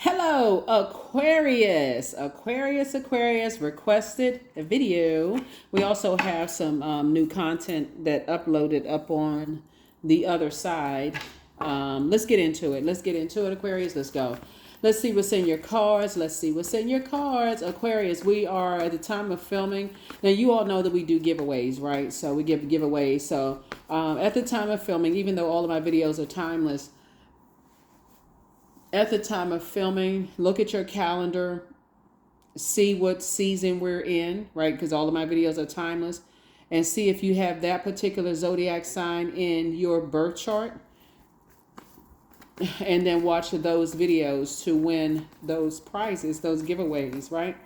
Hello, Aquarius. Aquarius requested a video. We also have some new content that uploaded up on the other side. Let's get into it. Aquarius. Let's go. Let's see what's in your cards. Aquarius. We are at the time of filming. Now, you all know that we do giveaways, right? So we give giveaways. So at the time of filming, even though all of my videos are timeless, at the time of filming, look at your calendar, see what season we're in, right? Because all of my videos are timeless, and see if you have that particular zodiac sign in your birth chart, and then watch those videos to win those prizes, those giveaways, right?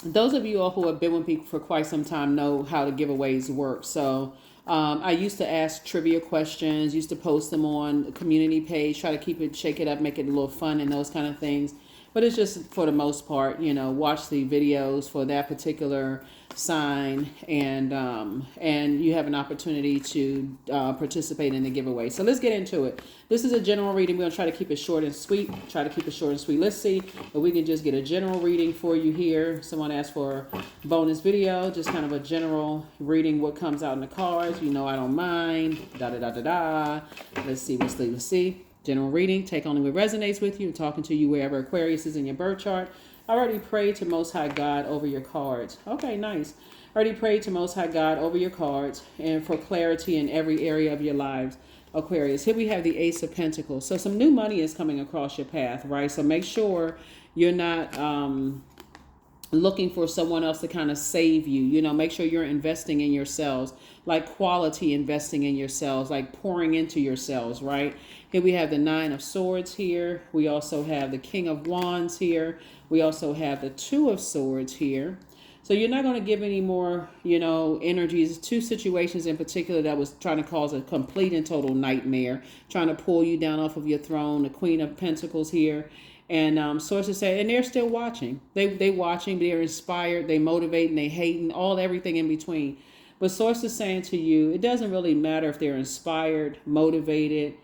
Those of you all who have been with me for quite some time know how the giveaways work. So I used to ask trivia questions, used to post them on the community page, try to keep it, shake it up, make it a little fun and those kind of things. But it's just for the most part, watch the videos for that particular sign, and you have an opportunity to participate in the giveaway. So let's get into it. This is a general reading. We're gonna try to keep it short and sweet. Let's see if we can just get a general reading for you here. Someone asked for a bonus video, just kind of a general reading, what comes out in the cards. I don't mind. Da da da da da. Let's see. General reading, take only what resonates with you. I'm talking to you wherever Aquarius is in your birth chart. I already prayed to Most High God over your cards. Okay, nice. Already prayed to Most High God over your cards and for clarity in every area of your lives, Aquarius. Here we have the Ace of Pentacles. So some new money is coming across your path, right? So make sure you're not looking for someone else to kind of save you. Make sure you're investing in yourselves, like quality investing in yourselves, like pouring into yourselves, right? Here we have the Nine of Swords here. We also have the King of Wands here. We also have the Two of Swords here. So you're not going to give any more, energies. Two situations in particular that was trying to cause a complete and total nightmare, trying to pull you down off of your throne. The Queen of Pentacles here. And sources say, and they're still watching. They watching, they're inspired, they motivating, they hating, everything in between. But sources saying to you, it doesn't really matter if they're inspired, motivated,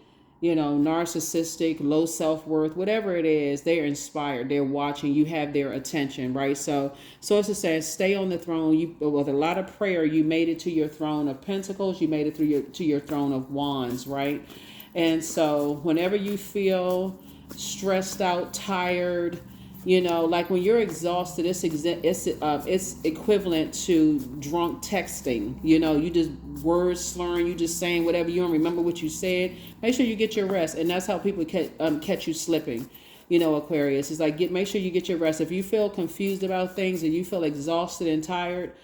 narcissistic, low self-worth, whatever it is, they're inspired, they're watching, you have their attention, right? So sources say, stay on the throne. With a lot of prayer, you made it to your throne of Pentacles, you made it to your throne of Wands, right? And so whenever you feel stressed out, tired, like when you're exhausted, it's equivalent to drunk texting. You just word slurring, you just saying whatever, you don't remember what you said. Make sure you get your rest, and that's how people catch you slipping. Aquarius, it's like make sure you get your rest. If you feel confused about things and you feel exhausted and tired,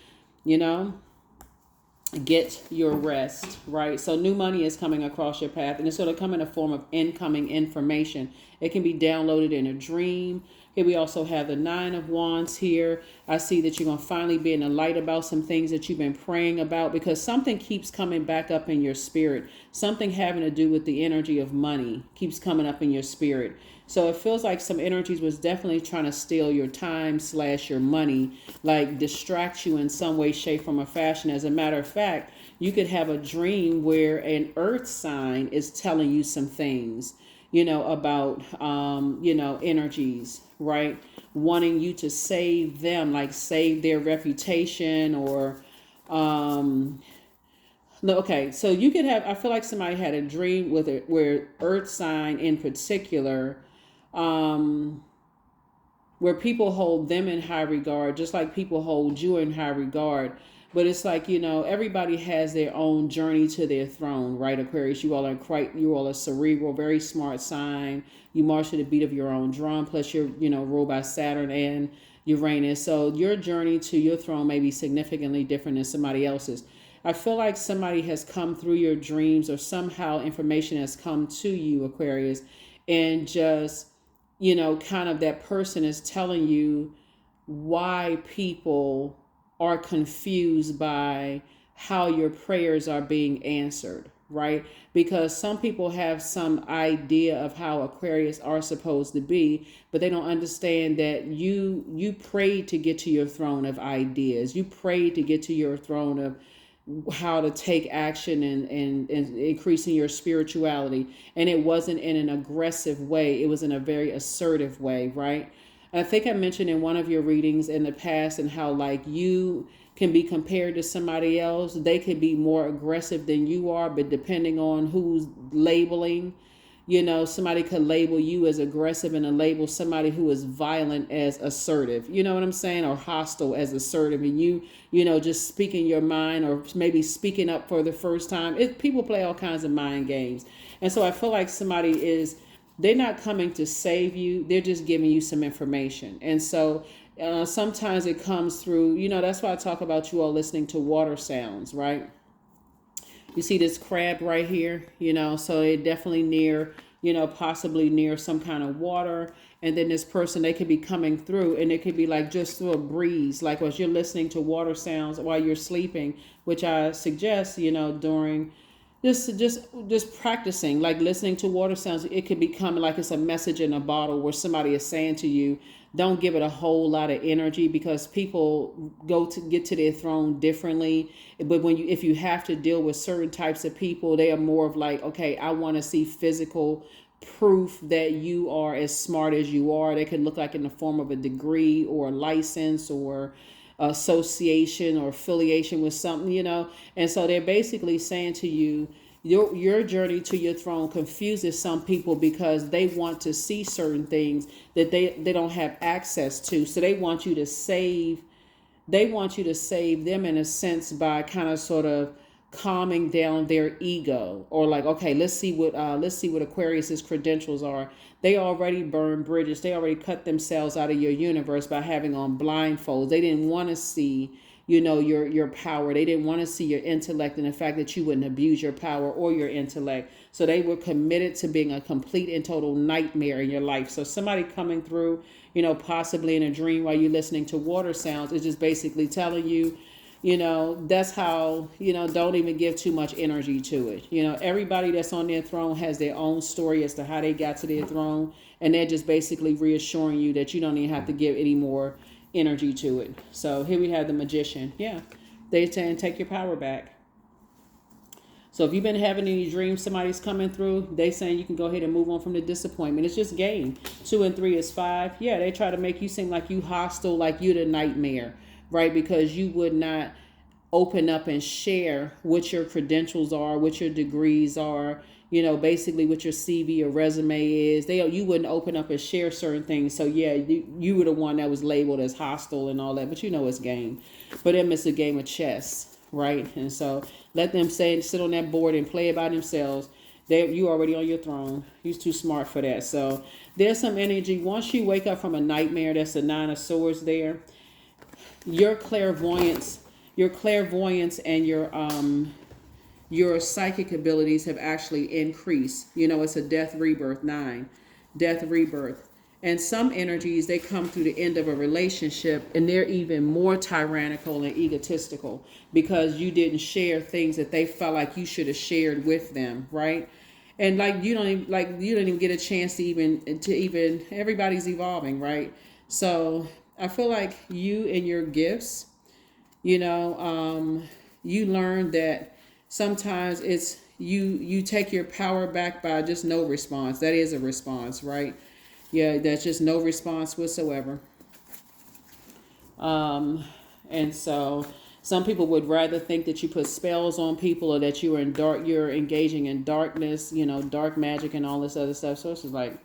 get your rest, right? So new money is coming across your path, and it's going to come in a form of incoming information. It can be downloaded in a dream. Here we also have the Nine of Wands here. I see that you're going to finally be in the light about some things that you've been praying about, because something keeps coming back up in your spirit. Something having to do with the energy of money keeps coming up in your spirit. So it feels like some energies was definitely trying to steal your time / your money, like distract you in some way, shape, form, or fashion. As a matter of fact, you could have a dream where an earth sign is telling you some things, about, energies, right? Wanting you to save them, like save their reputation or, no, okay. So you could have, I feel like somebody had a dream with it where earth sign in particular, where people hold them in high regard, just like people hold you in high regard. But it's like, everybody has their own journey to their throne, right, Aquarius? You all are cerebral, very smart sign. You march to the beat of your own drum, plus you're, ruled by Saturn and Uranus. So your journey to your throne may be significantly different than somebody else's. I feel like somebody has come through your dreams, or somehow information has come to you, Aquarius, and just, kind of that person is telling you why people are confused by how your prayers are being answered, right? Because some people have some idea of how Aquarius are supposed to be, but they don't understand that you prayed to get to your throne of ideas. You prayed to get to your throne of how to take action and increasing your spirituality. And it wasn't in an aggressive way, it was in a very assertive way, right? I think I mentioned in one of your readings in the past and how like you can be compared to somebody else. They could be more aggressive than you are, but depending on who's labeling, somebody could label you as aggressive and label somebody who is violent as assertive. You know what I'm saying? Or hostile as assertive. And just speaking your mind or maybe speaking up for the first time. People play all kinds of mind games. And so I feel like they're not coming to save you. They're just giving you some information. And so sometimes it comes through, that's why I talk about you all listening to water sounds, right? You see this crab right here, so they're definitely near, possibly near some kind of water. And then this person, they could be coming through and it could be like just through a breeze, like as you're listening to water sounds while you're sleeping, which I suggest, during just practicing, like listening to water sounds. It could become like it's a message in a bottle where somebody is saying to you, don't give it a whole lot of energy, because people go to get to their throne differently. But if you have to deal with certain types of people, they are more of like, okay, I want to see physical proof that you are as smart as you are. They can look like in the form of a degree or a license or association or affiliation with something, And so they're basically saying to you, your journey to your throne confuses some people because they want to see certain things that they don't have access to. So they want you to save them in a sense by kind of sort of calming down their ego, or like, okay, let's see what Aquarius's credentials are. They already burned bridges. They already cut themselves out of your universe by having on blindfolds. They didn't want to see your power. They didn't want to see your intellect and the fact that you wouldn't abuse your power or your intellect. So they were committed to being a complete and total nightmare in your life. So somebody coming through, possibly in a dream while you're listening to water sounds, is just basically telling you, that's how, don't even give too much energy to it. Everybody that's on their throne has their own story as to how they got to their throne. And they're just basically reassuring you that you don't even have to give any more energy to it. So here we have the Magician. Yeah, they're saying take your power back. So if you've been having any dreams somebody's coming through, they saying you can go ahead and move on from the disappointment. It's just game. 2 and 3 is 5. Yeah, they try to make you seem like you hostile, like you the nightmare, right? Because you would not open up and share what your credentials are, what your degrees are, basically what your CV or resume is. You wouldn't open up and share certain things. So yeah, you were the one that was labeled as hostile and all that, but it's game. For them, it's a game of chess, right? And so let them sit on that board and play it by themselves. You already on your throne. You're too smart for that. So there's some energy. Once you wake up from a nightmare, that's the 9 of Swords there. Your clairvoyance and your psychic abilities have actually increased. It's a death rebirth 9, death rebirth. And some energies, they come through the end of a relationship and they're even more tyrannical and egotistical because you didn't share things that they felt like you should have shared with them, right? And you don't even get a chance to even everybody's evolving, right? So I feel like you and your gifts, you learn that sometimes it's you take your power back by just no response. That is a response, right? Yeah, that's just no response whatsoever. And so some people would rather think that you put spells on people or that you're engaging in darkness, dark magic and all this other stuff. So it's just like,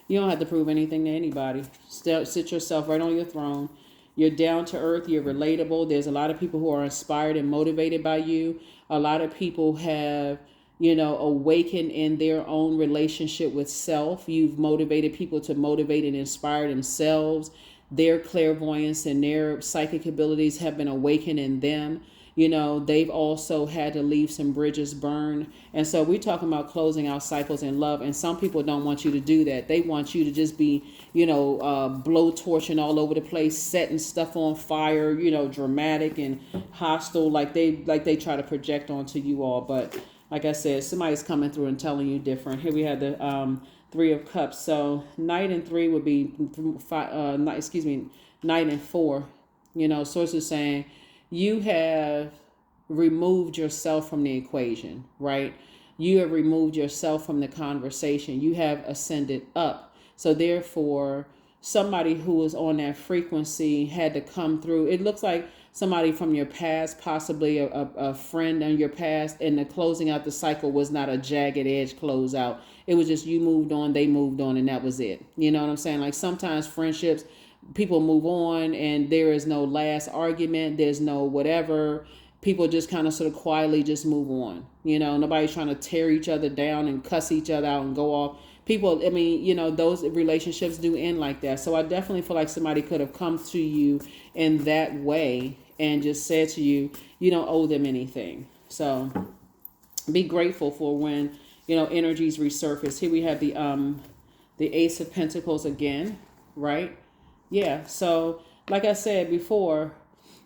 you don't have to prove anything to anybody. Sit yourself right on your throne. You're down to earth. You're relatable. There's a lot of people who are inspired and motivated by you. A lot of people have, awakened in their own relationship with self. You've motivated people to motivate and inspire themselves. Their clairvoyance and their psychic abilities have been awakened in them. They've also had to leave some bridges burned. And so we're talking about closing out cycles in love. And some people don't want you to do that. They want you to just be, blowtorching all over the place, setting stuff on fire, dramatic and hostile, like they try to project onto you all. But like I said, somebody's coming through and telling you different. Here we have the 3 of Cups. So Knight and 3 would be Knight and 4. Source is saying you have removed yourself from the equation, right? You have removed yourself from the conversation. You have ascended up. So therefore, somebody who was on that frequency had to come through. It looks like somebody from your past, possibly a friend in your past, and the closing out the cycle was not a jagged edge closeout. It was just you moved on, they moved on, and that was it. You know what I'm saying? Like sometimes friendships, people move on and there is no last argument. There's no whatever. People just kind of sort of quietly just move on. You know, nobody's trying to tear each other down and cuss each other out and go off. People, I mean, you know, those relationships do end like that. So I definitely feel like somebody could have come to you in that way and just said to you, you don't owe them anything. So be grateful for when, you know, energies resurface. Here we have the Ace of Pentacles again, right? Yeah. So like I said before,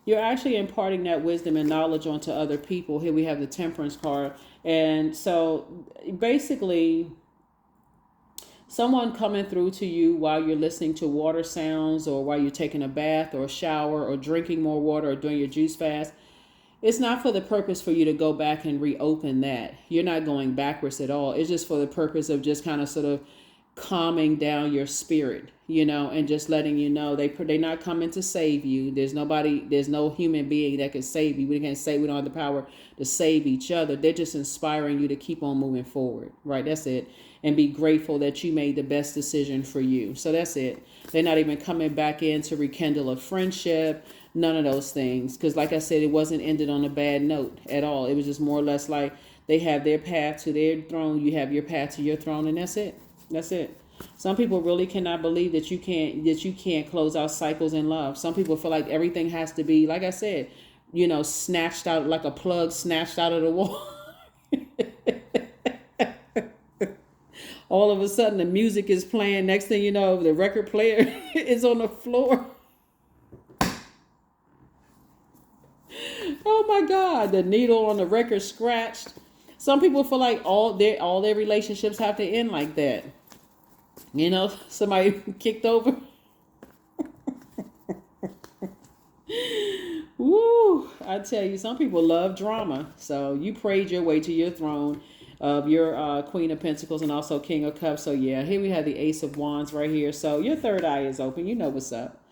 you're actually imparting that wisdom and knowledge onto other people. Here we have the Temperance card. And so basically, someone coming through to you while you're listening to water sounds or while you're taking a bath or a shower or drinking more water or doing your juice fast, it's not for the purpose for you to go back and reopen that. You're not going backwards at all. It's just for the purpose of just kind of sort of calming down your spirit, you know, and just letting you know they're not coming to save you. There's no human being that can save you. We don't have the power to save each other. They're just inspiring you to keep on moving forward, right? That's it. And be grateful that you made the best decision for you. So that's it. They're not even coming back in to rekindle a friendship, none of those things. Because like I said, it wasn't ended on a bad note at all. It was just more or less like they have their path to their throne. You have your path to your throne, and that's it. That's it. Some people really cannot believe that you can't close out cycles in love. Some people feel like everything has to be, like I said, you know, snatched out like a plug snatched out of the wall. All of a sudden the music is playing. Next thing you know, the record player is on the floor. Oh my God, the needle on the record scratched. Some people feel like all their relationships have to end like that. You know, somebody kicked over. Woo! I tell you, some people love drama. So you prayed your way to your throne of your Queen of Pentacles and also King of Cups. So yeah, here we have the Ace of Wands right here. So your third eye is open. You know what's up.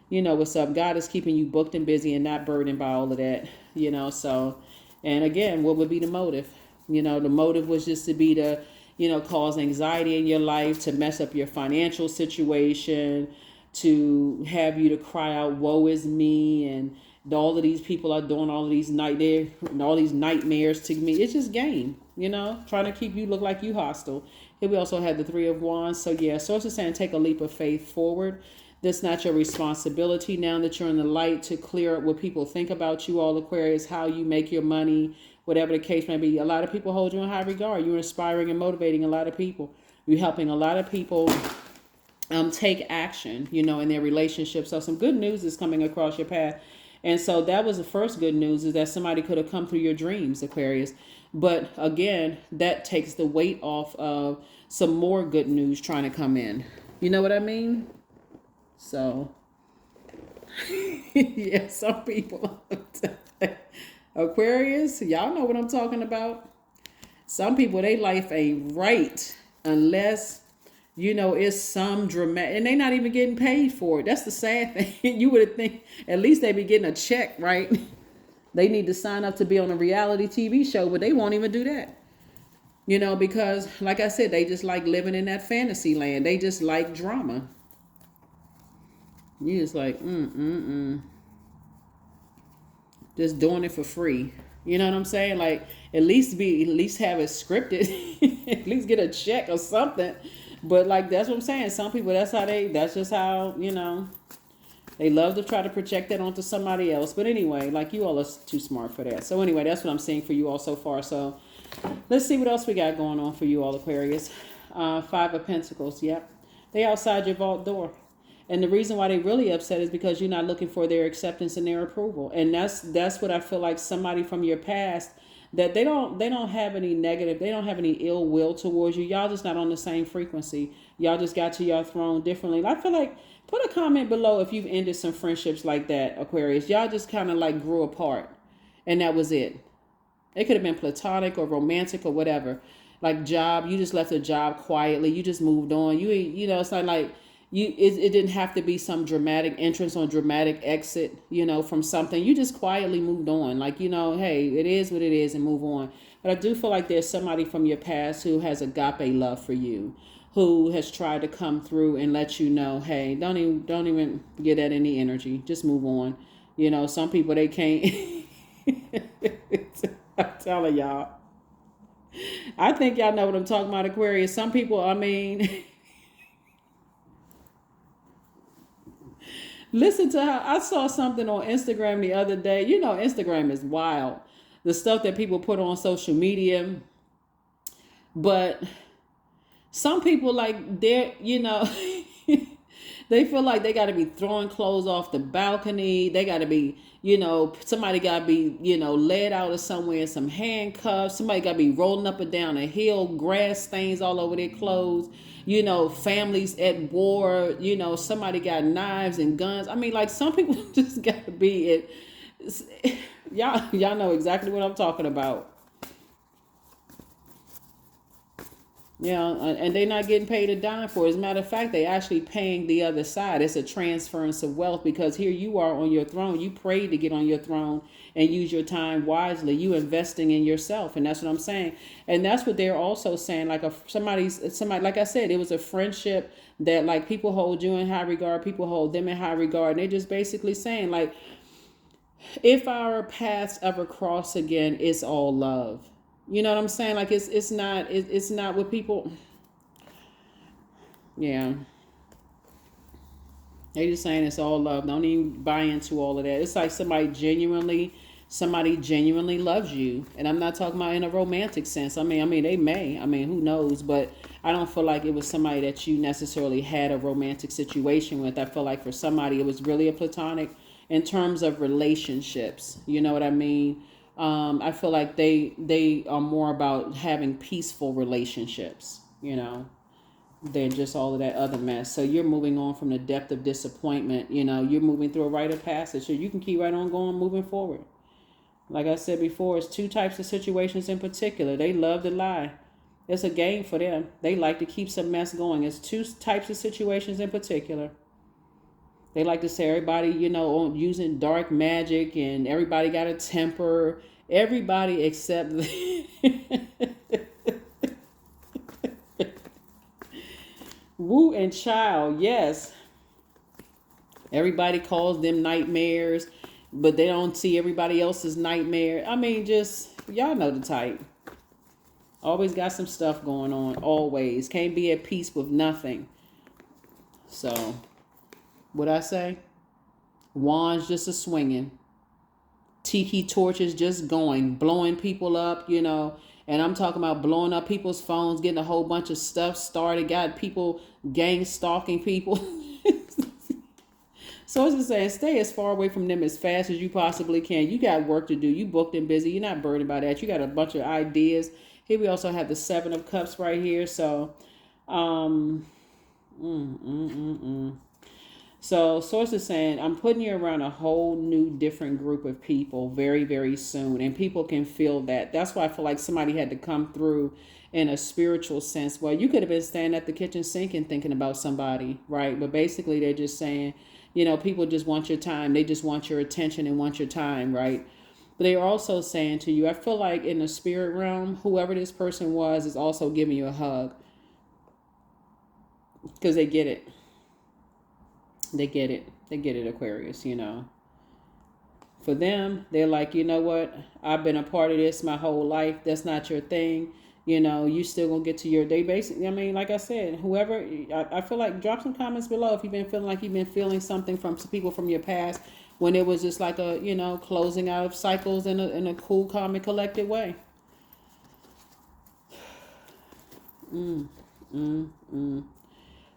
You know what's up. God is keeping you booked and busy and not burdened by all of that. You know, so, and again, what would be the motive? You know, the motive was just to be to, you know, cause anxiety in your life, to mess up your financial situation, to have you to cry out, woe is me, and all of these people are doing all of these nightmares to me. It's just game, you know, trying to keep you look like you hostile. Here we also have the Three of Wands. So yeah, Source is saying take a leap of faith forward. That's not your responsibility now that you're in the light to clear up what people think about you, all Aquarius, how you make your money, whatever the case may be. A lot of people hold you in high regard. You're inspiring and motivating a lot of people. You're helping a lot of people take action, you know, in their relationships. So some good news is coming across your path. And so that was the first good news, is that somebody could have come through your dreams, Aquarius. But again, that takes the weight off of some more good news trying to come in. You know what I mean? So, yeah, some people, Aquarius, y'all know what I'm talking about. Some people, their life ain't right unless, you know, it's some dramatic, and they not even getting paid for it. That's the sad thing. You would think at least they be getting a check, right? They need to sign up to be on a reality TV show, but they won't even do that. You know, because like I said, they just like living in that fantasy land. They just like drama. You just like, just doing it for free. You know what I'm saying? Like, at least have it scripted. At least get a check or something. But like, that's what I'm saying. Some people, that's just how, you know, they love to try to project that onto somebody else. But anyway, like, you all are too smart for that. So anyway, that's what I'm seeing for you all so far. So let's see what else we got going on for you all, Aquarius. Five of Pentacles. Yep. They outside your vault door. And the reason why they really upset is because you're not looking for their acceptance and their approval. And that's what I feel like somebody from your past, that they don't have any negative, they don't have any ill will towards you. Y'all just not on the same frequency. Y'all just got to your throne differently. I feel like, put a comment below if you've ended some friendships like that, Aquarius. Y'all just kind of like grew apart. And that was it. It could have been platonic or romantic or whatever. Like job, you just left a job quietly. You just moved on. It's not like it didn't have to be some dramatic entrance or dramatic exit, from something. You just quietly moved on. Like, hey, it is what it is and move on. But I do feel like there's somebody from your past who has agape love for you, who has tried to come through and let you know, hey, don't even get that any energy. Just move on. Some people, they can't. I'm telling y'all. I think y'all know what I'm talking about, Aquarius. Some people, listen to how I saw something on Instagram the other day. Instagram is wild. The stuff that people put on social media. But some people, like, they feel like they got to be throwing clothes off the balcony. They got to be, somebody got to be, led out of somewhere in some handcuffs. Somebody got to be rolling up and down a hill, grass stains all over their clothes. Families at war. Somebody got knives and guns. Like, some people just got to be it. Y'all know exactly what I'm talking about. And they're not getting paid a dime for it. As a matter of fact, they actually paying the other side. It's a transference of wealth, because here you are on your throne. You prayed to get on your throne and use your time wisely. You investing in yourself. And that's what I'm saying. And that's what they're also saying. Like somebody, like I said, it was a friendship that, like, people hold you in high regard. People hold them in high regard. And they're just basically saying, like, if our paths ever cross again, it's all love. You know what I'm saying? Like, it's not what people. Yeah. They just saying it's all love. Don't even buy into all of that. It's like somebody genuinely loves you. And I'm not talking about in a romantic sense. They may. Who knows? But I don't feel like it was somebody that you necessarily had a romantic situation with. I feel like for somebody it was really a platonic in terms of relationships. You know what I mean? I feel like they are more about having peaceful relationships, than just all of that other mess. So you're moving on from the depth of disappointment. You're moving through a rite of passage. So you can keep right on going, moving forward. Like I said before, it's two types of situations in particular. They love to lie. It's a game for them. They like to keep some mess going. It's two types of situations in particular. They like to say everybody, using dark magic, and everybody got a temper. Everybody except Woo and child, yes. Everybody calls them nightmares, but they don't see everybody else's nightmare. Just, y'all know the type. Always got some stuff going on. Always. Can't be at peace with nothing. So, what I say? Wands just a swinging. Tiki torches just going, blowing people up, And I'm talking about blowing up people's phones, getting a whole bunch of stuff started, got people gang stalking people. So it's just saying, stay as far away from them as fast as you possibly can. You got work to do. You booked and busy. You're not burdened by that. You got a bunch of ideas. Here we also have the 7 of Cups right here. So, So Source is saying, I'm putting you around a whole new different group of people very, very soon. And people can feel that. That's why I feel like somebody had to come through in a spiritual sense. Well, you could have been standing at the kitchen sink and thinking about somebody, right? But basically they're just saying, people just want your time. They just want your attention and want your time, right? But they're also saying to you, I feel like in the spirit realm, whoever this person was is also giving you a hug. Because they get it. They get it. They get it, Aquarius, For them, they're like, you know what? I've been a part of this my whole life. That's not your thing. You still gonna get to your day. Basically, like I said, whoever, I feel like drop some comments below if you've been feeling like you've been feeling something from some people from your past when it was just like a, closing out of cycles in a cool, calm, and collected way.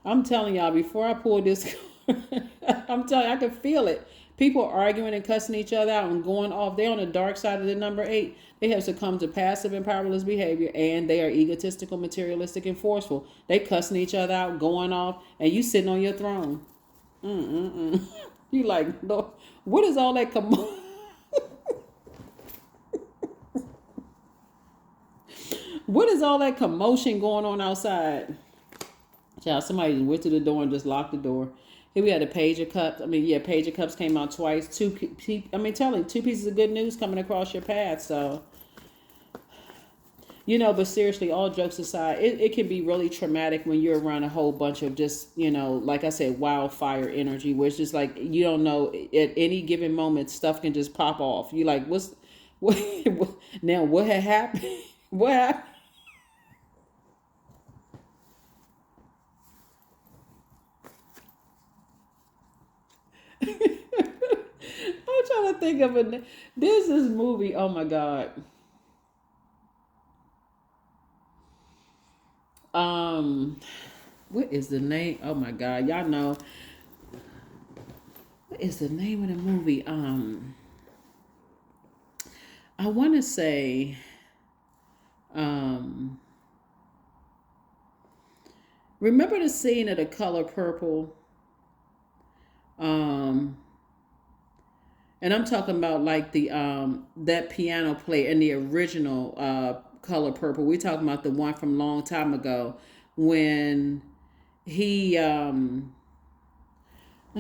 I'm telling y'all, before I pull this, I'm telling you, I can feel it. People arguing and cussing each other out and going off. They're on the dark side of the number 8. They have succumbed to passive and powerless behavior, and they are egotistical, materialistic, and forceful. They cussing each other out, going off, and you sitting on your throne. You like, Lord, what is all that? What is all that commotion going on outside? Child, somebody went to the door and just locked the door. Here we had a Page of Cups. I mean, yeah, Page of Cups came out twice. Two pieces of good news coming across your path. So, but seriously, all jokes aside, it can be really traumatic when you're around a whole bunch of just, like I said, wildfire energy, where it's just like, you don't know, at any given moment, stuff can just pop off. You're like, now what had happened? What happened? I'm trying to think of it. There's this movie. Oh my God. What is the name? Oh my God, y'all know. What is the name of the movie? I want to say, remember the scene of The Color Purple? And I'm talking about like the that piano player in the original Color Purple. We're talking about the one from a long time ago when he let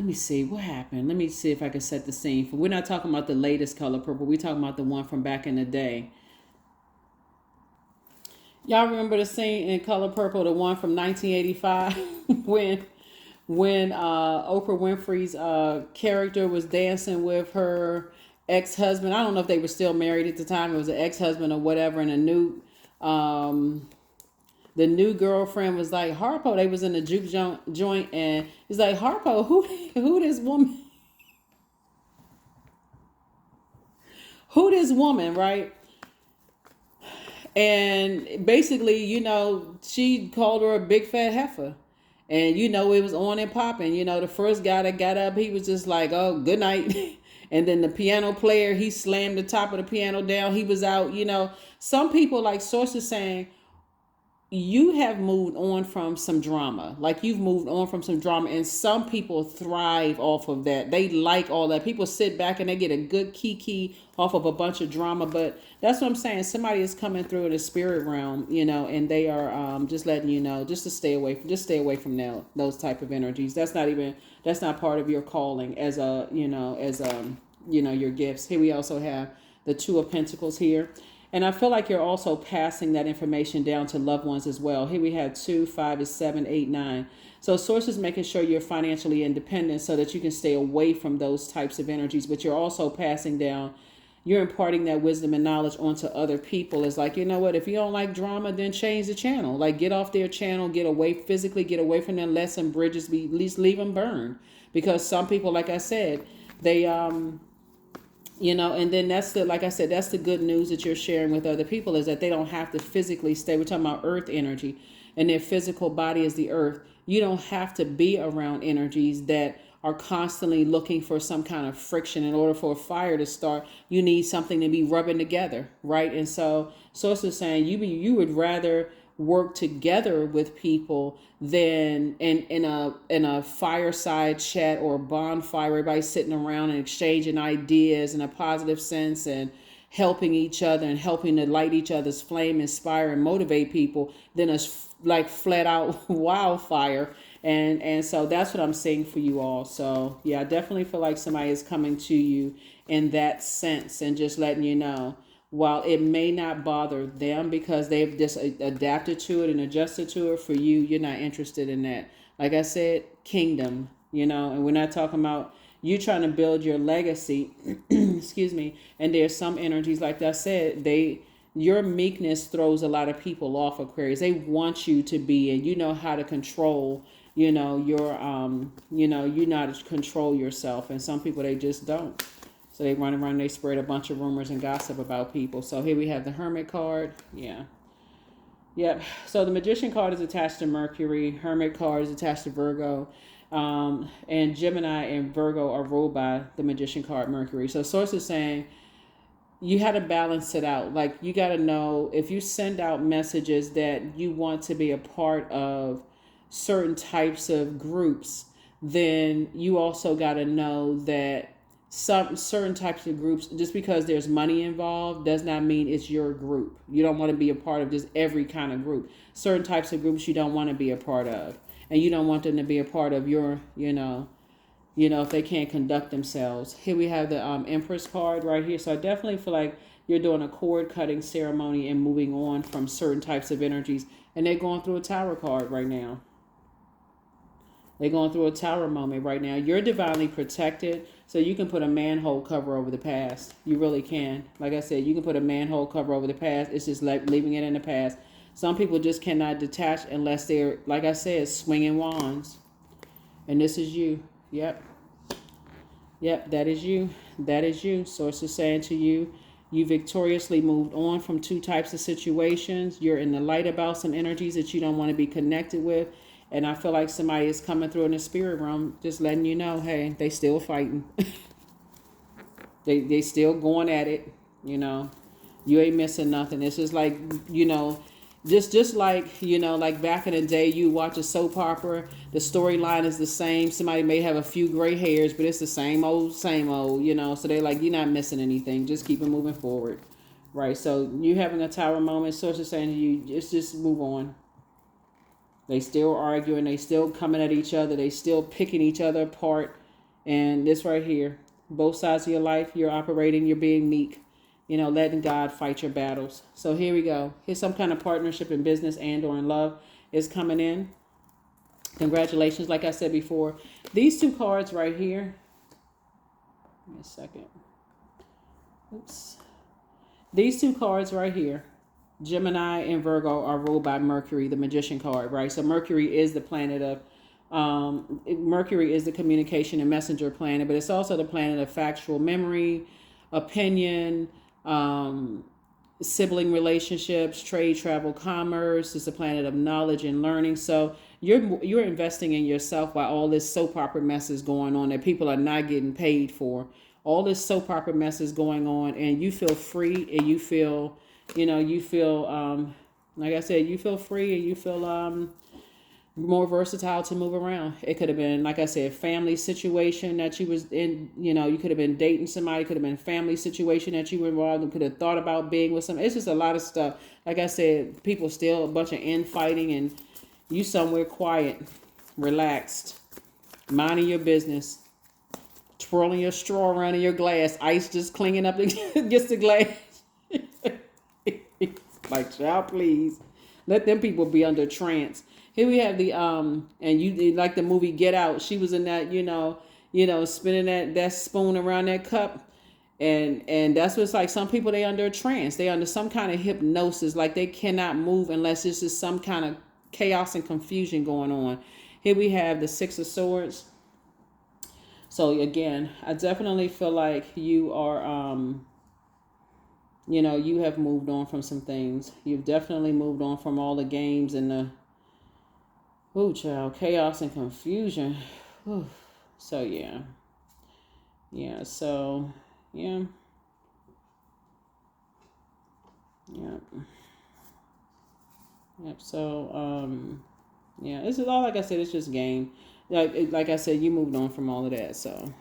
me see what happened. Let me see if I can set the scene. We're not talking about the latest Color Purple. We're talking about the one from back in the day. Y'all remember the scene in Color Purple, the one from 1985 when Oprah Winfrey's character was dancing with her ex-husband. I don't know if they were still married at the time. It was an ex-husband or whatever, and the new girlfriend was like, Harpo. They was in the juke joint, and he's like, Harpo, who this woman? Who this woman, right? And basically, she called her a big fat heifer. And, it was on and popping. The first guy that got up, he was just like, oh, good night. And then the piano player, he slammed the top of the piano down. He was out, Some people, like sources saying, you have moved on from some drama. Like you've moved on from some drama. And some people thrive off of that. They like all that. People sit back and they get a good kiki off of a bunch of drama. But that's what I'm saying. Somebody is coming through in the spirit realm, and they are just letting you know, just to stay away from those type of energies. That's not part of your calling as your gifts. Here we also have the Two of Pentacles here. And I feel like you're also passing that information down to loved ones as well. Here we have 2, 5, 7, 8, 9. So sources making sure you're financially independent so that you can stay away from those types of energies. But you're also you're imparting that wisdom and knowledge onto other people. It's like, you know what, if you don't like drama, then change the channel. Like get off their channel, get away from them, let some bridges be, at least leave them burned. Because some people, like I said, they and then that's the good news that you're sharing with other people is that they don't have to physically stay. We're talking about earth energy, and their physical body is the earth. You don't have to be around energies that are constantly looking for some kind of friction. In order for a fire to start, you need something to be rubbing together, right? And so sources saying you would rather work together with people than in a fireside chat or a bonfire, everybody sitting around and exchanging ideas in a positive sense and helping each other and helping to light each other's flame, inspire and motivate people, than a like flat out wildfire. And so that's what I'm saying for you all. So yeah, I definitely feel like somebody is coming to you in that sense and just letting you know, while it may not bother them because they've just adapted to it and adjusted to it, for you, you're not interested in that. Like I said, kingdom, and we're not talking about you trying to build your legacy, excuse me. And there's some energies, like I said, your meekness throws a lot of people off, Aquarius. They want you to be, and you know how to control, your, you know how to control yourself. And some people, they just don't. So they run around, they spread a bunch of rumors and gossip about people. So here we have the Hermit card. Yeah. Yep. So the Magician card is attached to Mercury. Hermit card is attached to Virgo. And Gemini and Virgo are ruled by the Magician card, Mercury. So source is saying you had to balance it out. Like you got to know if you send out messages that you want to be a part of certain types of groups, then you also got to know that some certain types of groups, just because there's money involved does not mean it's your group. You don't want to be a part of just every kind of group. Certain types of groups you don't want to be a part of, and you don't want them to be a part of your, if they can't conduct themselves. Here we have the Empress card right here. So I definitely feel like you're doing a cord cutting ceremony and moving on from certain types of energies, and they're going through a Tower card right now. They're going through a Tower moment right now. You're divinely protected, so you can put a manhole cover over the past. You really can. Like I said, you can put a manhole cover over the past. It's just like leaving it in the past. Some people just cannot detach unless they're, like I said, swinging wands. And this is you. Yep. Yep, that is you. That is you. Source is saying to you, you victoriously moved on from two types of situations. You're in the light about some energies that you don't want to be connected with. And I feel like somebody is coming through in the spirit realm, just letting you know, hey, they still fighting. they still going at it, You ain't missing nothing. It's just like, just like, like back in the day, you watch a soap opera, the storyline is the same. Somebody may have a few gray hairs, but it's the same old, So they're like, you're not missing anything. Just keep it moving forward. Right? So you having a Tower moment, Source is saying to you, just move on. They still arguing. They still coming at each other. They still picking each other apart. And this right here, both sides of your life, you're operating, you're being meek, letting God fight your battles. So here we go. Here's some kind of partnership in business and or in love is coming in. Congratulations. Like I said before, these two cards right here. Give me a second. Oops. These two cards right here, Gemini and Virgo, are ruled by Mercury, the Magician card, right? So Mercury is the planet of, Mercury is the communication and messenger planet, but it's also the planet of factual memory, opinion, sibling relationships, trade, travel, commerce. It's a planet of knowledge and learning. So you're investing in yourself while all this soap opera mess is going on that people are not getting paid for. All this soap opera mess is going on, and you feel free, and you feel, like I said, you feel free, and you feel more versatile to move around. It could have been, like I said, family situation that you was in. You could have been dating somebody. Could have been family situation that you were involved in. Could have thought about being with somebody. It's just a lot of stuff. Like I said, people still a bunch of infighting, and you somewhere quiet, relaxed, minding your business, twirling your straw around in your glass, ice just clinging up against the glass. Like, child, please let them people be under trance. Here we have the and you like the movie Get Out. She was in that, spinning that spoon around that cup, and that's what's like. Some people, they under a trance. They under some kind of hypnosis, like they cannot move unless this is some kind of chaos and confusion going on. Here we have the Six of Swords. So again, I definitely feel like you are you have moved on from some things. You've definitely moved on from all the games and the chaos and confusion. Ooh. So yeah. So yeah. Yep. So this is all, like I said, it's just game. Like I said, you moved on from all of that. So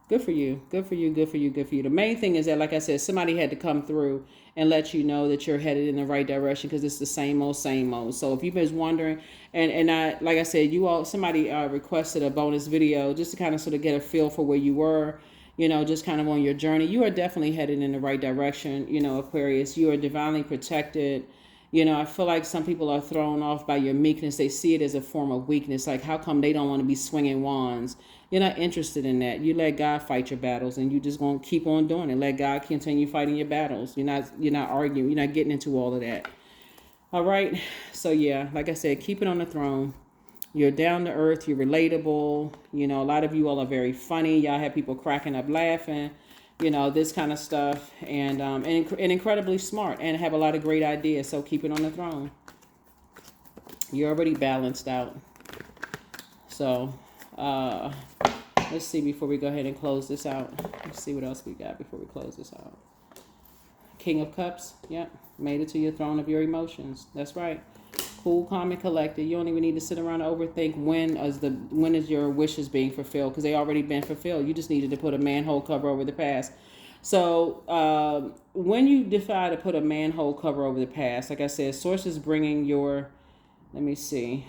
good for you. Good for you. Good for you. Good for you. The main thing is that, like I said, somebody had to come through and let you know that you're headed in the right direction, because it's the same old, same old. So if you've been wondering, and I, like I said, somebody requested a bonus video just to kind of sort of get a feel for where you were, just kind of on your journey. You are definitely headed in the right direction, Aquarius. You are divinely protected. I feel like some people are thrown off by your meekness. They see it as a form of weakness. Like, how come they don't want to be swinging wands? You're not interested in that. You let God fight your battles, and you just going to keep on doing it. Let God continue fighting your battles. You're not arguing. You're not getting into all of that. All right. So yeah, like I said, keep it on the throne. You're down to earth. You're relatable. A lot of you all are very funny. Y'all have people cracking up laughing. This kind of stuff, and incredibly smart, and have a lot of great ideas. So keep it on the throne. You're already balanced out. So let's see before we go ahead and close this out. Let's see what else we got before we close this out. King of Cups. Yep. Made it to your throne of your emotions. That's right. Cool, calm, and collected. You don't even need to sit around and overthink when is your wishes being fulfilled, because they already been fulfilled. You just needed to put a manhole cover over the past. So when you decide to put a manhole cover over the past, like I said, source is bringing your, let me see,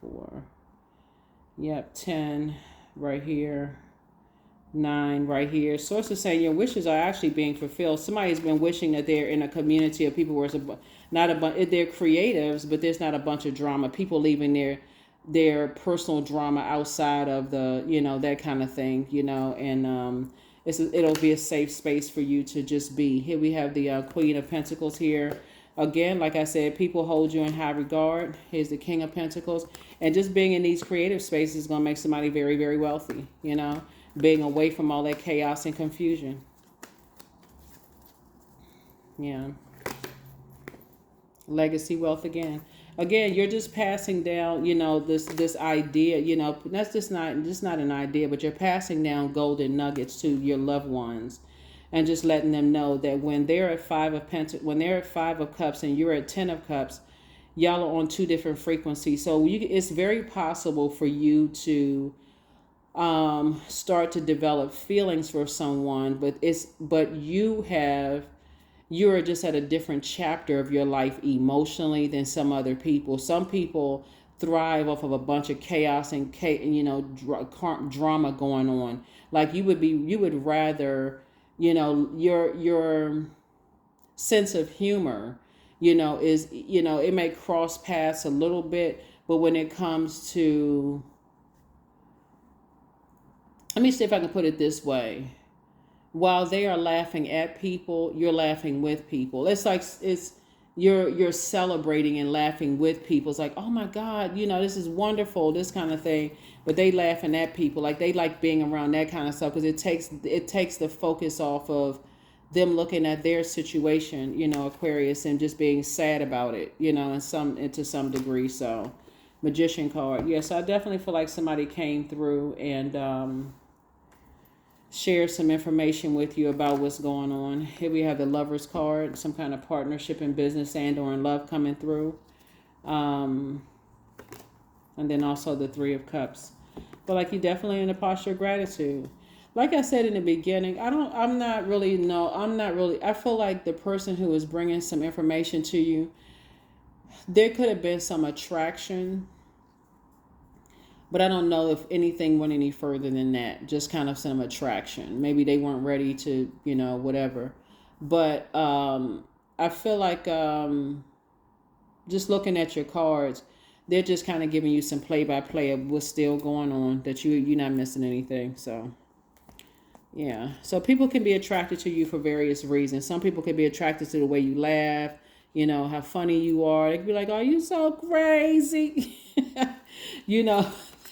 4, yep, 10 right here, 9 right here. Source is saying your wishes are actually being fulfilled. Somebody's been wishing that they're in a community of people where it's not a bunch, they're creatives, but there's not a bunch of drama. People leaving their personal drama outside of the, that kind of thing, and it'll be a safe space for you to just be. Here we have the Queen of Pentacles here. Again, like I said, people hold you in high regard. Here's the King of Pentacles. And just being in these creative spaces is going to make somebody very, very wealthy, being away from all that chaos and confusion. Yeah. Legacy wealth again. Again, you're just passing down, this idea, that's just not an idea, but you're passing down golden nuggets to your loved ones, and just letting them know that when they're at 5 of Cups and you're at 10 of Cups, y'all are on 2 different frequencies. So it's very possible for you to start to develop feelings for someone, but you're just at a different chapter of your life emotionally than some other people. Some people thrive off of a bunch of chaos and drama going on. Like you would rather, your sense of humor, is, it may cross paths a little bit, but when it comes to, let me see if I can put it this way. While they are laughing at people, you're laughing with people. It's like you're celebrating and laughing with people. It's like, oh my God, this is wonderful, this kind of thing. But they laughing at people, like they like being around that kind of stuff, because it takes the focus off of them looking at their situation, Aquarius, and just being sad about it, to some degree. So, Magician card. Yes, I definitely feel like somebody came through and share some information with you about what's going on. Here we have the Lover's card, some kind of partnership in business and or in love coming through. And then also the 3 of Cups. But like you're definitely in a posture of gratitude. Like I said in the beginning, I feel like the person who is bringing some information to you, there could have been some attraction, but I don't know if anything went any further than that. Just kind of some attraction. Maybe they weren't ready to, whatever. But I feel like just looking at your cards, they're just kind of giving you some play-by-play of what's still going on, that you're not missing anything. So, yeah. So people can be attracted to you for various reasons. Some people can be attracted to the way you laugh, how funny you are. They can be like, oh, you so crazy.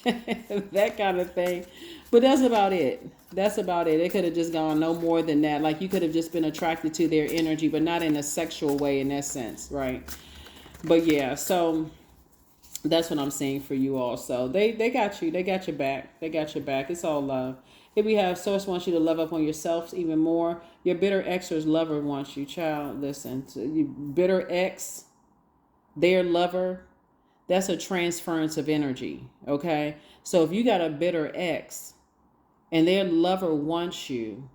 That kind of thing. But that's about it. It could have just gone no more than that. Like you could have just been attracted to their energy, but not in a sexual way in that sense, right? But yeah, so that's what I'm saying for you all. So they got you. They got your back. It's all love. Here we have Source wants you to love up on yourself even more. Your bitter ex or lover wants you, child. Listen, you bitter ex, their lover, that's a transference of energy, okay? So if you got a bitter ex and their lover wants you,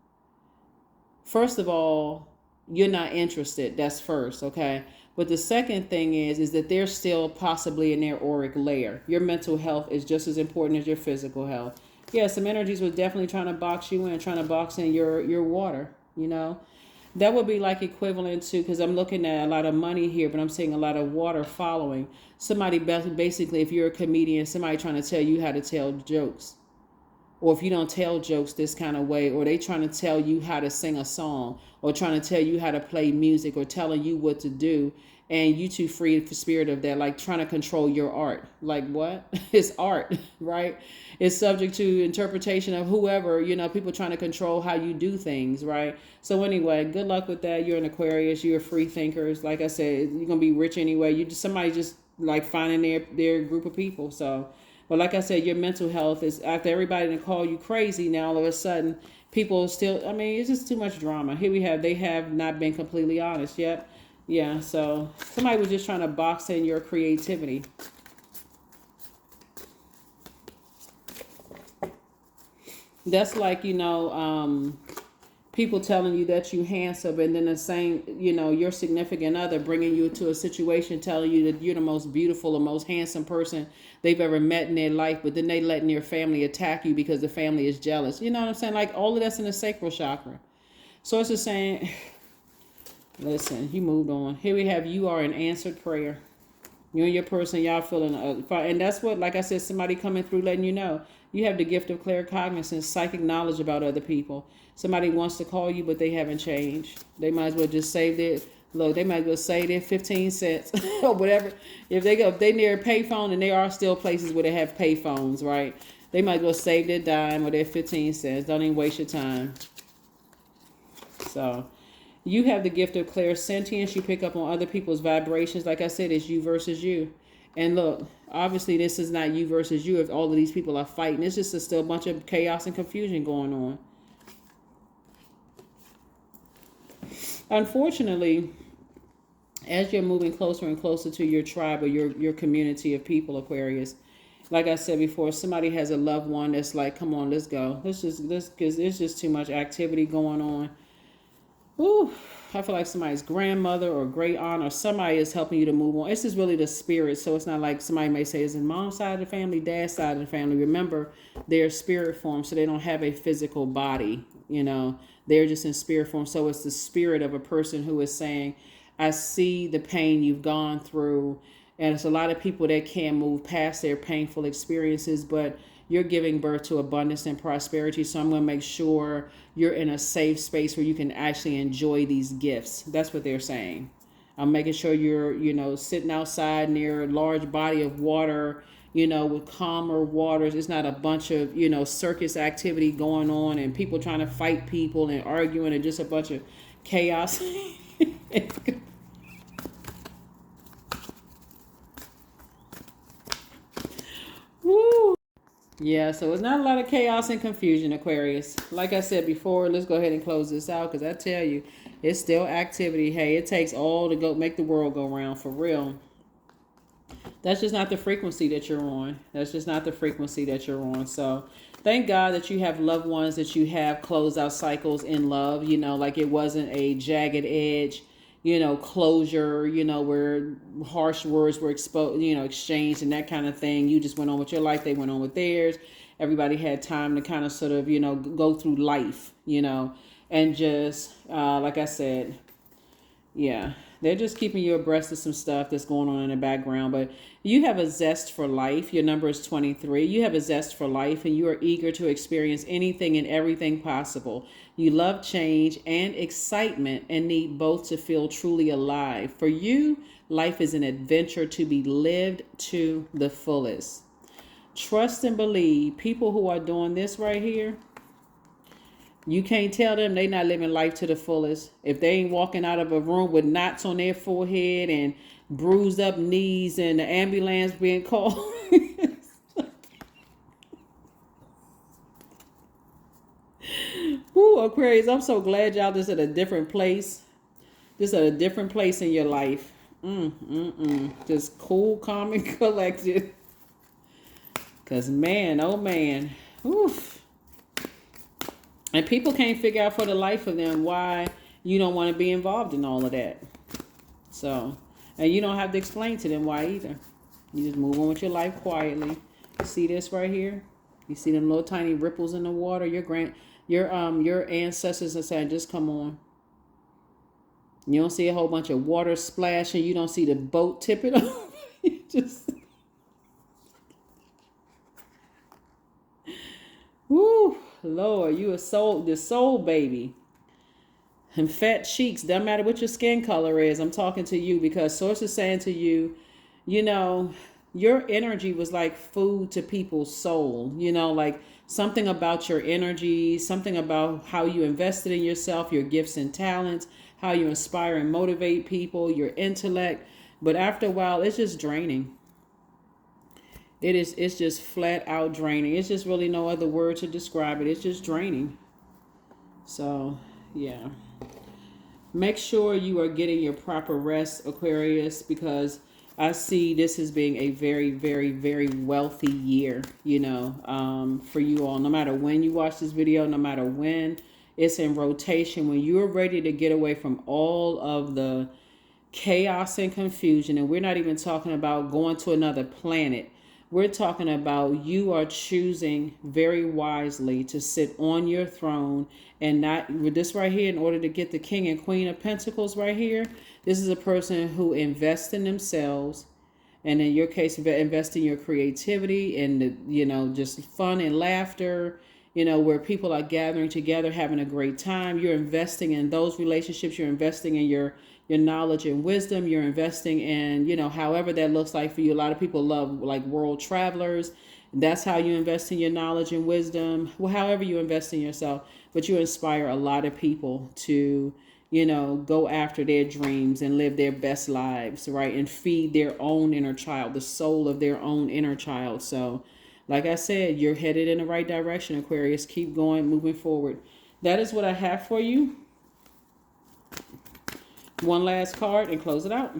first of all, you're not interested. That's first, okay? But the second thing is that they're still possibly in their auric layer. Your mental health is just as important as your physical health. Yeah, some energies was definitely trying to box you in, trying to box in your water, That would be like equivalent to, because I'm looking at a lot of money here, but I'm seeing a lot of water following. Somebody, basically, if you're a comedian, somebody trying to tell you how to tell jokes. Or if you don't tell jokes this kind of way, or they trying to tell you how to sing a song, or trying to tell you how to play music, or telling you what to do, and you too free the spirit of that, like trying to control your art. Like what? It's art, right? It's subject to interpretation of whoever, people trying to control how you do things, right? So anyway, good luck with that. You're an Aquarius. You're free thinkers. Like I said, you're going to be rich anyway. Somebody just like finding their group of people. So, but like I said, your mental health is, after everybody to call you crazy, now all of a sudden people still, it's just too much drama. Here we have, they have not been completely honest yet. Yeah, so somebody was just trying to box in your creativity. That's like, people telling you that you handsome, and then the same, your significant other bringing you to a situation telling you that you're the most beautiful or most handsome person they've ever met in their life, but then they letting your family attack you because the family is jealous. You know what I'm saying? Like all of that's in the sacral chakra. So it's just saying, listen, you moved on. Here we have, you are an answered prayer. You and your person, y'all feeling, and that's what, like I said, somebody coming through letting you know. You have the gift of claircognizance, psychic knowledge about other people. Somebody wants to call you, but they haven't changed. They might as well just save their, look, they might as well save their 15 cents or whatever. If they near a payphone, and there are still places where they have payphones, right? They might as well save their dime or their 15 cents. Don't even waste your time. So you have the gift of clairsentience. You pick up on other people's vibrations. Like I said, it's you versus you. And look, obviously this is not you versus you if all of these people are fighting. It's just still a bunch of chaos and confusion going on. Unfortunately, as you're moving closer and closer to your tribe or your community of people, Aquarius, like I said before, somebody has a loved one that's like, come on, let's go. Because there's just too much activity going on. Ooh, I feel like somebody's grandmother or great aunt or somebody is helping you to move on. This is really the spirit. So it's not like somebody may say it's in mom's side of the family, dad's side of the family. Remember, they're spirit form, so they don't have a physical body. They're just in spirit form. So it's the spirit of a person who is saying, I see the pain you've gone through. And it's a lot of people that can't move past their painful experiences, but you're giving birth to abundance and prosperity. So I'm going to make sure you're in a safe space where you can actually enjoy these gifts. That's what they're saying. I'm making sure you're, sitting outside near a large body of water, with calmer waters. It's not a bunch of, circus activity going on and people trying to fight people and arguing and just a bunch of chaos. Woo! Yeah, so it's not a lot of chaos and confusion, Aquarius. Like I said before, let's go ahead and close this out because I tell you, it's still activity. Hey, it takes all to go make the world go round for real. That's just not the frequency that you're on. That's just not the frequency that you're on. So thank God that you have loved ones, that you have closed out cycles in love, like it wasn't a jagged edge, closure, where harsh words were exchanged and that kind of thing. You just went on with your life. They went on with theirs. Everybody had time to kind of sort of, go through life, and just, like I said, yeah, they're just keeping you abreast of some stuff that's going on in the background. But you have a zest for life. Your number is 23. You have a zest for life, and you are eager to experience anything and everything possible. You love change and excitement and need both to feel truly alive. For you, life is an adventure to be lived to the fullest. Trust and believe. People who are doing this right here, you can't tell them they not living life to the fullest. If they ain't walking out of a room with knots on their forehead and bruised up knees and the ambulance being called. Woo, Aquarius, I'm so glad y'all just at a different place. Just at a different place in your life. Just cool, calm, and collected. Because man, oh man. Oof. And people can't figure out for the life of them why you don't want to be involved in all of that. So, and you don't have to explain to them why either. You just move on with your life quietly. You see this right here? You see them little tiny ripples in the water? Your ancestors are saying, just come on. You don't see a whole bunch of water splashing. You don't see the boat tipping over. You just... Woo! Lord, you the soul baby. And fat cheeks, doesn't matter what your skin color is. I'm talking to you because Source is saying to you, your energy was like food to people's soul. Like something about your energy, something about how you invested in yourself, your gifts and talents, how you inspire and motivate people, your intellect. But after a while, it's just draining. It's just flat out draining. It's just really no other word to describe it. It's just draining. So, yeah. Make sure you are getting your proper rest, Aquarius, because I see this as being a very, very, very wealthy year, for you all. No matter when you watch this video, no matter when it's in rotation, when you're ready to get away from all of the chaos and confusion, and we're not even talking about going to another planet. We're talking about you are choosing very wisely to sit on your throne and not with this right here in order to get the King and Queen of Pentacles right here. This is a person who invests in themselves, and in your case, invest in your creativity and just fun and laughter, where people are gathering together, having a great time. You're investing in those relationships. You're investing in your knowledge and wisdom. You're investing in, however that looks like for you. A lot of people love like world travelers. That's how you invest in your knowledge and wisdom. Well, however you invest in yourself, but you inspire a lot of people to, go after their dreams and live their best lives, right? And feed their own inner child, the soul of their own inner child. So, like I said, you're headed in the right direction, Aquarius. Keep going, moving forward. That is what I have for you. One last card and close it out.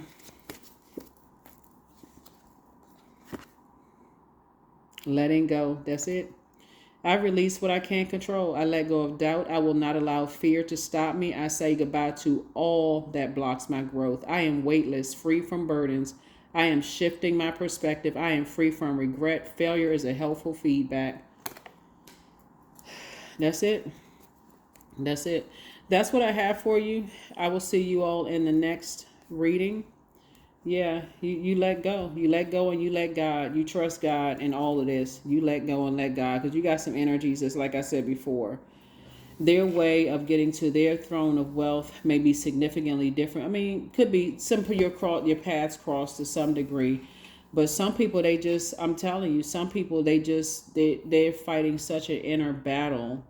Letting go. That's it. I release what I can't control. I let go of doubt. I will not allow fear to stop me. I say goodbye to all that blocks my growth. I am weightless, free from burdens. I am shifting my perspective. I am free from regret. Failure is a helpful feedback. That's it. That's it. That's what I have for you. I will see you all in the next reading. Yeah, you let go. You let go and you let God. You trust God in all of this. You let go and let God, because you got some energies that's, like I said before, their way of getting to their throne of wealth may be significantly different. I mean, could be some of your paths cross to some degree, but some people, I'm telling you, some people, they're fighting such an inner battle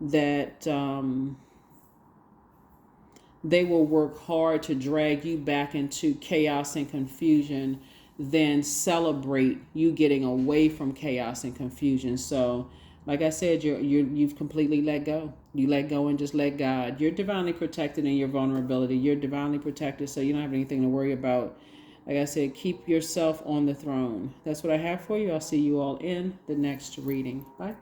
that they will work hard to drag you back into chaos and confusion, then celebrate you getting away from chaos and confusion. So, like I said, you've completely let go. You let go and just let God. You're divinely protected in your vulnerability. You're divinely protected, so you don't have anything to worry about. Like I said, keep yourself on the throne. That's what I have for you. I'll see you all in the next reading. Bye.